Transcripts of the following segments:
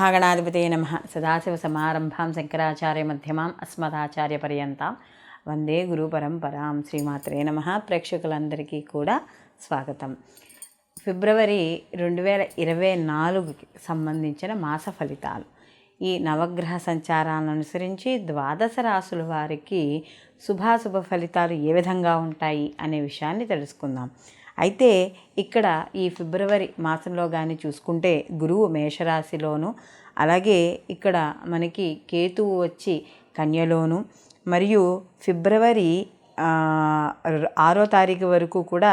శ్రీమహాగణాధిపతయే నమః. సదాశివసమారంభాం శంకరాచార్యమధ్యమాం అస్మదాచార్యపర్యంతాం వందే గురుపరంపరాం. శ్రీమాత్రే నమః. ప్రేక్షకులందరికీ కూడా స్వాగతం. ఫిబ్రవరి 2024కి సంబంధించిన మాస ఫలితాలు. ఈ నవగ్రహ సంచారాలను అనుసరించి ద్వాదశ రాశుల వారికి శుభాశుభ ఫలితాలు ఏ విధంగా ఉంటాయి అనే విషయాన్ని తెలుసుకుందాం. అయితే ఇక్కడ ఈ ఫిబ్రవరి మాసంలో కానీ చూసుకుంటే గురువు మేషరాశిలోను, అలాగే ఇక్కడ మనకి కేతువు వచ్చి కన్యలోను, మరియు ఫిబ్రవరి 6వ తారీఖు వరకు కూడా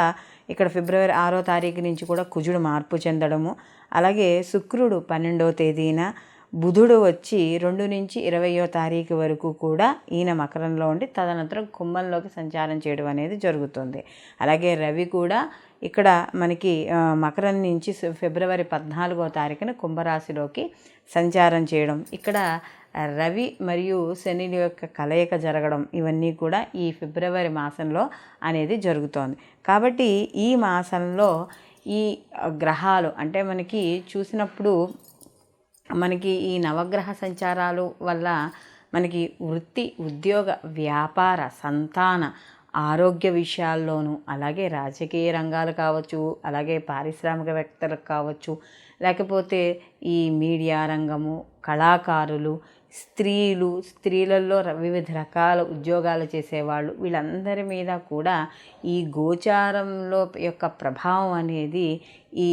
ఇక్కడ ఫిబ్రవరి 6వ తారీఖు నుంచి కూడా కుజుడు మార్పు చెందడము, అలాగే శుక్రుడు 12వ తేదీన, బుధుడు వచ్చి 2 నుంచి 20వ తారీఖు వరకు కూడా ఈయన మకరంలో ఉండి తదనంతరం కుంభంలోకి సంచారం చేయడం అనేది జరుగుతుంది. అలాగే రవి కూడా ఇక్కడ మనకి మకరం నుంచి ఫిబ్రవరి 14వ తారీఖున కుంభరాశిలోకి సంచారం చేయడం, ఇక్కడ రవి మరియు శని యొక్క కలయిక జరగడం, ఇవన్నీ కూడా ఈ ఫిబ్రవరి మాసంలో అనేది జరుగుతోంది. కాబట్టి ఈ మాసంలో ఈ గ్రహాలు అంటే మనకి చూసినప్పుడు మనకి ఈ నవగ్రహ సంచారాలు వల్ల మనకి వృత్తి, ఉద్యోగ, వ్యాపార, సంతాన, ఆరోగ్య విషయాల్లోనూ, అలాగే రాజకీయ రంగాలు కావచ్చు, అలాగే పారిశ్రామికవేత్తలకు కావచ్చు, లేకపోతే ఈ మీడియా రంగము, కళాకారులు, స్త్రీలలో వివిధ రకాల ఉద్యోగాలు చేసేవాళ్ళు, వీళ్ళందరి మీద కూడా ఈ గోచారంలో యొక్క ప్రభావం అనేది ఈ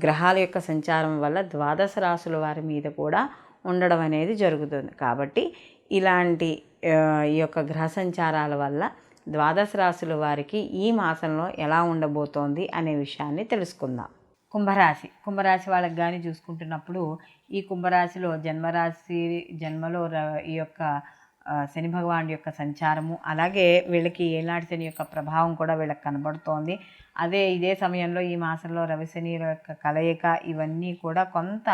గ్రహాల యొక్క సంచారం వల్ల ద్వాదశ రాశుల వారి మీద కూడా ఉండడం అనేది జరుగుతుంది. కాబట్టి ఇలాంటి ఈ యొక్క గ్రహ సంచారాల వల్ల ద్వాదశ రాశుల వారికి ఈ మాసంలో ఎలా ఉండబోతోంది అనే విషయాన్ని తెలుసుకుందాం. కుంభరాశి వాళ్ళకి కానీ చూసుకుంటున్నప్పుడు ఈ కుంభరాశిలో జన్మలో ఈ యొక్క శని భగవానుడి యొక్క సంచారము, అలాగే వీళ్ళకి ఏనాటి శని యొక్క ప్రభావం కూడా వీళ్ళకి కనబడుతోంది. ఇదే సమయంలో ఈ మాసంలో రవి శని యొక్క కలయిక, ఇవన్నీ కూడా కొంత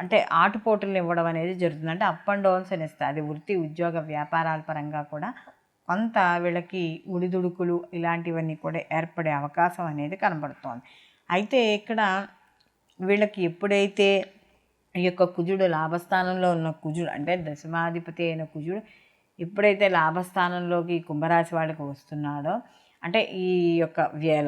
అంటే ఆటుపోటులను ఇవ్వడం అనేది జరుగుతుంది. అంటే అప్ అండ్ డౌన్స్ అని ఇస్తాయి. అది వృత్తి, ఉద్యోగ, వ్యాపారాల పరంగా కూడా కొంత వీళ్ళకి ఉడిదుడుకులు ఇలాంటివన్నీ కూడా ఏర్పడే అవకాశం అనేది కనబడుతోంది. అయితే ఇక్కడ వీళ్ళకి ఎప్పుడైతే ఈ యొక్క కుజుడు లాభస్థానంలో ఉన్న కుజుడు అంటే దశమాధిపతి అయిన కుజుడు ఎప్పుడైతే లాభస్థానంలోకి కుంభరాశి వాళ్ళకి వస్తున్నాడో, అంటే ఈ యొక్క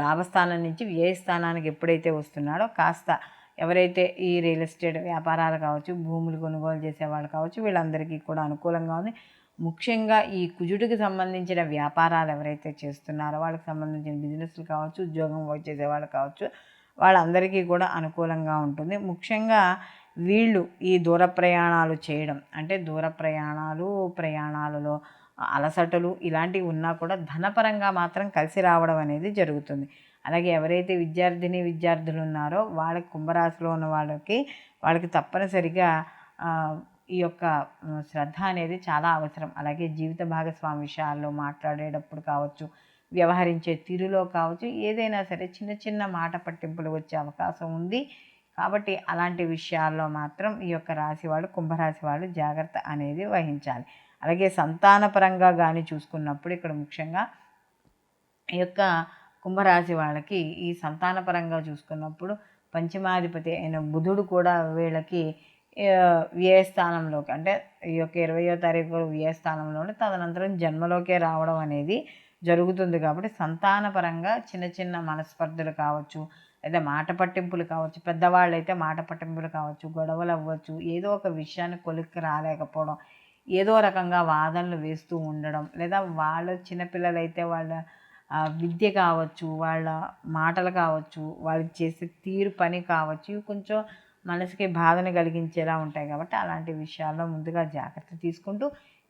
లాభస్థానం నుంచి వ్యయస్థానానికి ఎప్పుడైతే వస్తున్నాడో, కాస్త ఎవరైతే ఈ రియల్ ఎస్టేట్ వ్యాపారాలు కావచ్చు, భూములు కొనుగోలు చేసేవాళ్ళు కావచ్చు, వీళ్ళందరికీ కూడా అనుకూలంగా ఉంది. ముఖ్యంగా ఈ కుజుడికి సంబంధించిన వ్యాపారాలు ఎవరైతే చేస్తున్నారో వాళ్ళకి సంబంధించిన బిజినెస్లు కావచ్చు, ఉద్యోగం చేసేవాళ్ళు కావచ్చు, వాళ్ళందరికీ కూడా అనుకూలంగా ఉంటుంది. ముఖ్యంగా వీళ్ళు ఈ దూర ప్రయాణాలు చేయడం, అంటే దూర ప్రయాణాలలో అలసటలు ఇలాంటివి ఉన్నా కూడా ధనపరంగా మాత్రం కలిసి రావడం అనేది జరుగుతుంది. అలాగే ఎవరైతే విద్యార్థులు ఉన్నారో వాళ్ళకి కుంభరాశిలో ఉన్న వాళ్ళకి తప్పనిసరిగా ఈ యొక్క శ్రద్ధ అనేది చాలా అవసరం. అలాగే జీవిత భాగస్వామి విషయాల్లో మాట్లాడేటప్పుడు కావచ్చు, వ్యవహరించే తీరులో కావచ్చు, ఏదైనా సరే చిన్న చిన్న మాట పట్టింపులు వచ్చే అవకాశం ఉంది. కాబట్టి అలాంటి విషయాల్లో మాత్రం ఈ యొక్క రాశి వాళ్ళు, కుంభరాశి వాళ్ళు జాగ్రత్త అనేది వహించాలి. అలాగే సంతానపరంగా కానీ చూసుకున్నప్పుడు ఇక్కడ ముఖ్యంగా ఈ యొక్క కుంభరాశి వాళ్ళకి ఈ సంతానపరంగా చూసుకున్నప్పుడు పంచమాధిపతి అయిన బుధుడు కూడా వీళ్ళకి వ్యయస్థానంలోకి, అంటే ఈ యొక్క 20వ తారీఖు వ్యయస్థానంలోనే, తదనంతరం జన్మలోకే రావడం అనేది జరుగుతుంది. కాబట్టి సంతానపరంగా చిన్న చిన్న మనస్పర్ధలు కావచ్చు, లేదా మాట పట్టింపులు కావచ్చు, పెద్దవాళ్ళు అయితే మాట పట్టింపులు కావచ్చు, గొడవలు అవ్వచ్చు, ఏదో ఒక విషయాన్ని కొలిక్కి రాలేకపోవడం, ఏదో రకంగా వాదనలు వేస్తూ ఉండడం, లేదా వాళ్ళ చిన్నపిల్లలైతే వాళ్ళ విద్య కావచ్చు, వాళ్ళ మాటలు కావచ్చు, వాళ్ళు చేసే తీరు పని కావచ్చు, ఇవి కొంచెం మనసుకి బాధను కలిగించేలా ఉంటాయి. కాబట్టి అలాంటి విషయాల్లో ముందుగా జాగ్రత్త తీసుకుంటూ,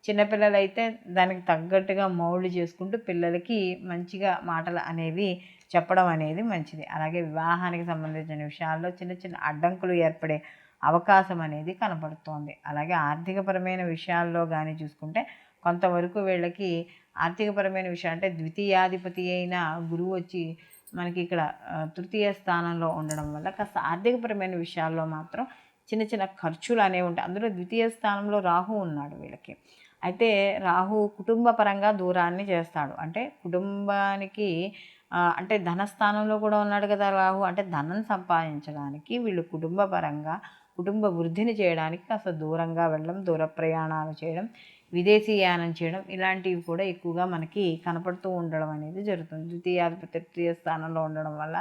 చిన్నపిల్లలైతే దానికి తగ్గట్టుగా మౌల్డ్ చేసుకుంటూ పిల్లలకి మంచిగా మాటలు అనేవి చెప్పడం అనేది మంచిది. అలాగే వివాహానికి సంబంధించిన విషయాల్లో చిన్న చిన్న అడ్డంకులు ఏర్పడే అవకాశం అనేది కనబడుతోంది. అలాగే ఆర్థికపరమైన విషయాల్లో కానీ చూసుకుంటే కొంతవరకు వీళ్ళకి ఆర్థికపరమైన విషయం, అంటే ద్వితీయాధిపతి అయిన గురువు వచ్చి మనకి ఇక్కడ తృతీయ స్థానంలో ఉండడం వల్ల కాస్త ఆర్థికపరమైన విషయాల్లో మాత్రం చిన్న చిన్న ఖర్చులు అనేవి ఉంటాయి. అందులో ద్వితీయ స్థానంలో రాహు ఉన్నాడు వీళ్ళకి. అయితే రాహు కుటుంబ పరంగా దూరాన్ని చేస్తాడు. అంటే కుటుంబానికి అంటే ధనస్థానంలో కూడా ఉన్నాడు కదా రాహు. అంటే ధనం సంపాదించడానికి వీళ్ళు కుటుంబ పరంగా కుటుంబ వృద్ధిని చేయడానికి కాస్త దూరంగా వెళ్ళడం, దూర ప్రయాణాలు చేయడం, విదేశీయానం చేయడం ఇలాంటివి కూడా ఎక్కువగా మనకి కనపడుతూ ఉండడం అనేది జరుగుతుంది. ద్వితీయాధిపతి తృతీయ స్థానంలో ఉండడం వల్ల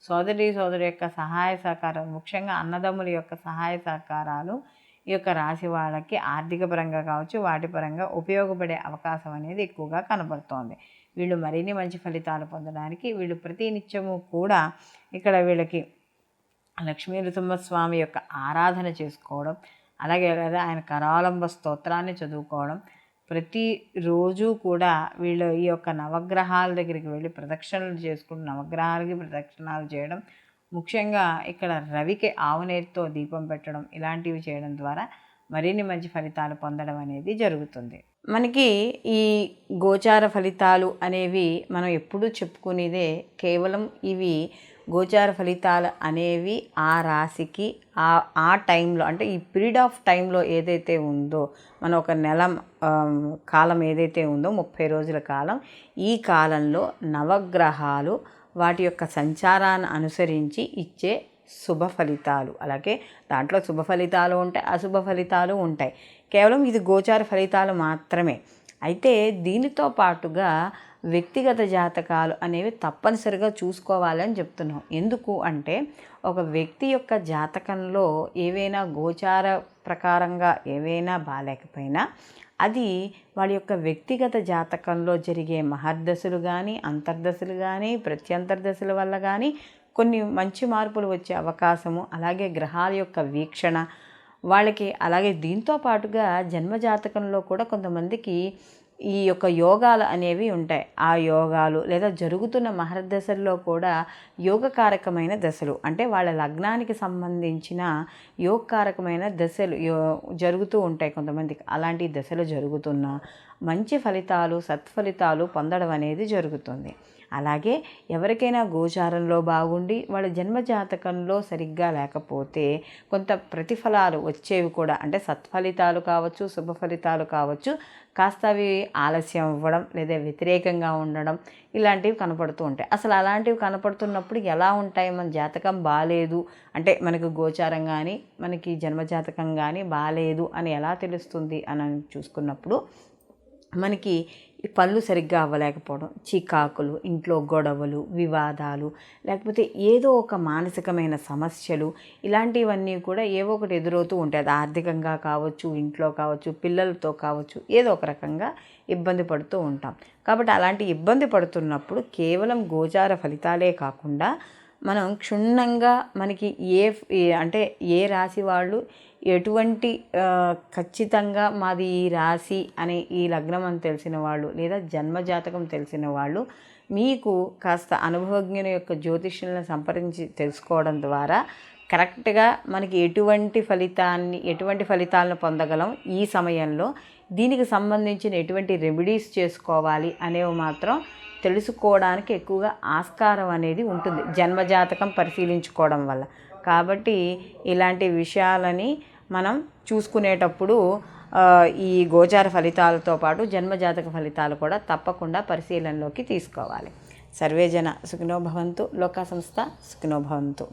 సోదరి యొక్క సహాయ సహకారాలు, ముఖ్యంగా అన్నదమ్ముల యొక్క సహాయ సహకారాలు ఈ యొక్క రాశి వాళ్ళకి ఆర్థిక పరంగా కావచ్చు, వాటి పరంగా ఉపయోగపడే అవకాశం అనేది ఎక్కువగా కనబడుతోంది. వీళ్ళు మరిన్ని మంచి ఫలితాలు పొందడానికి వీళ్ళు ప్రతి నిత్యము కూడా ఇక్కడ వీళ్ళకి లక్ష్మీ నృసింహస్వామి యొక్క ఆరాధన చేసుకోవడం, అలాగే లేదా ఆయన కరావలంబ స్తోత్రాన్ని చదువుకోవడం, ప్రతిరోజు కూడా వీళ్ళు ఈ యొక్క నవగ్రహాల దగ్గరికి వెళ్ళి ప్రదక్షిణలు చేసుకుంటూ నవగ్రహాలకి ప్రదక్షిణాలు చేయడం, ముఖ్యంగా ఇక్కడ రవికి ఆవునేతితో దీపం పెట్టడం ఇలాంటివి చేయడం ద్వారా మరిన్ని మంచి ఫలితాలు పొందడం అనేది జరుగుతుంది. మనకి ఈ గోచార ఫలితాలు అనేవి మనం ఎప్పుడూ చెప్పుకునేదే, కేవలం ఇవి గోచార ఫలితాలు అనేవి ఆ రాశికి ఆ టైంలో, అంటే ఈ పీరియడ్ ఆఫ్ టైంలో ఏదైతే ఉందో, మన ఒక నెల కాలం ఏదైతే ఉందో 30 రోజుల కాలం, ఈ కాలంలో నవగ్రహాలు వాటి యొక్క సంచారాన్ని అనుసరించి ఇచ్చే శుభ ఫలితాలు, అలాగే దాంట్లో శుభ ఫలితాలు ఉంటాయి, అశుభ ఫలితాలు ఉంటాయి. కేవలం ఇది గోచార ఫలితాలు మాత్రమే. అయితే దీనితో పాటుగా వ్యక్తిగత జాతకాలు అనేవి తప్పనిసరిగా చూసుకోవాలని చెప్తున్నాం. ఎందుకు అంటే ఒక వ్యక్తి యొక్క జాతకంలో ఏవైనా గోచార ప్రకారంగా ఏవైనా బాలేకపోయినా అది వాళ్ళ యొక్క వ్యక్తిగత జాతకంలో జరిగే మహర్దశలు కానీ, అంతర్దశలు కానీ, ప్రత్యంతర్దశల వల్ల కానీ కొన్ని మంచి మార్పులు వచ్చే అవకాశము, అలాగే గ్రహాల యొక్క వీక్షణ వాళ్ళకి, అలాగే దీంతో పాటుగా జన్మజాతకంలో కూడా కొంతమందికి ఈ యొక్క యోగాలు అనేవి ఉంటాయి. ఆ యోగాలు లేదా జరుగుతున్న మహర్దశల్లో కూడా యోగకారకమైన దశలు, అంటే వాళ్ళ లగ్నానికి సంబంధించిన యోగకారకమైన దశలు జరుగుతూ ఉంటాయి కొంతమందికి. అలాంటి దశలు జరుగుతున్న మంచి ఫలితాలు, సత్ఫలితాలు పొందడం అనేది జరుగుతుంది. అలాగే ఎవరికైనా గోచారంలో బాగుండి వాళ్ళ జన్మజాతకంలో సరిగ్గా లేకపోతే కొంత ప్రతిఫలాలు వచ్చేవి కూడా, అంటే సత్ఫలితాలు కావచ్చు, శుభ ఫలితాలు కావచ్చు, కాస్త అవి ఆలస్యం అవ్వడం లేదా వ్యతిరేకంగా ఉండడం ఇలాంటివి కనపడుతూ ఉంటాయి. అసలు అలాంటివి కనపడుతున్నప్పుడు ఎలా ఉంటాయి? మన జాతకం బాగాలేదు అంటే, మనకు గోచారం కానీ మనకి జన్మజాతకం కానీ బాగాలేదు అని ఎలా తెలుస్తుంది అని చూసుకున్నప్పుడు, మనకి పనులు సరిగ్గా అవ్వలేకపోవడం, చికాకులు, ఇంట్లో గొడవలు, వివాదాలు, లేకపోతే ఏదో ఒక మానసికమైన సమస్యలు, ఇలాంటివన్నీ కూడా ఏవో ఒకటి ఎదురవుతూ ఉంటాయి. అది ఆర్థికంగా కావచ్చు, ఇంట్లో కావచ్చు, పిల్లలతో కావచ్చు, ఏదో ఒక రకంగా ఇబ్బంది పడుతూ ఉంటాం. కాబట్టి అలాంటి ఇబ్బంది పడుతున్నప్పుడు కేవలం గోచార ఫలితాలే కాకుండా మనం క్షుణ్ణంగా మనకి అంటే ఏ రాశి వాళ్ళు ఎటువంటి ఖచ్చితంగా మాది ఈ రాశి అనే ఈ లగ్నం అని తెలిసిన వాళ్ళు లేదా జన్మజాతకం తెలిసిన వాళ్ళు మీకు కాస్త అనుభవజ్ఞుని యొక్క జ్యోతిష్యులను సంప్రదించి తెలుసుకోవడం ద్వారా కరెక్ట్గా మనకి ఎటువంటి ఫలితాలను పొందగలం, ఈ సమయంలో దీనికి సంబంధించిన ఎటువంటి రెమెడీస్ చేసుకోవాలి అనేవి మాత్రం తెలుసుకోవడానికి ఎక్కువగా ఆస్కారం అనేది ఉంటుంది జన్మజాతకం పరిశీలించుకోవడం వల్ల. కాబట్టి ఇలాంటి విషయాలని మనం చూసుకునేటప్పుడు ఈ గోచార ఫలితాలతో పాటు జన్మజాతక ఫలితాలు కూడా తప్పకుండా పరిశీలనలోకి తీసుకోవాలి. సర్వే జన సుఖినో భవంతు, లోకా సంస్థ సుఖినో భవంతు.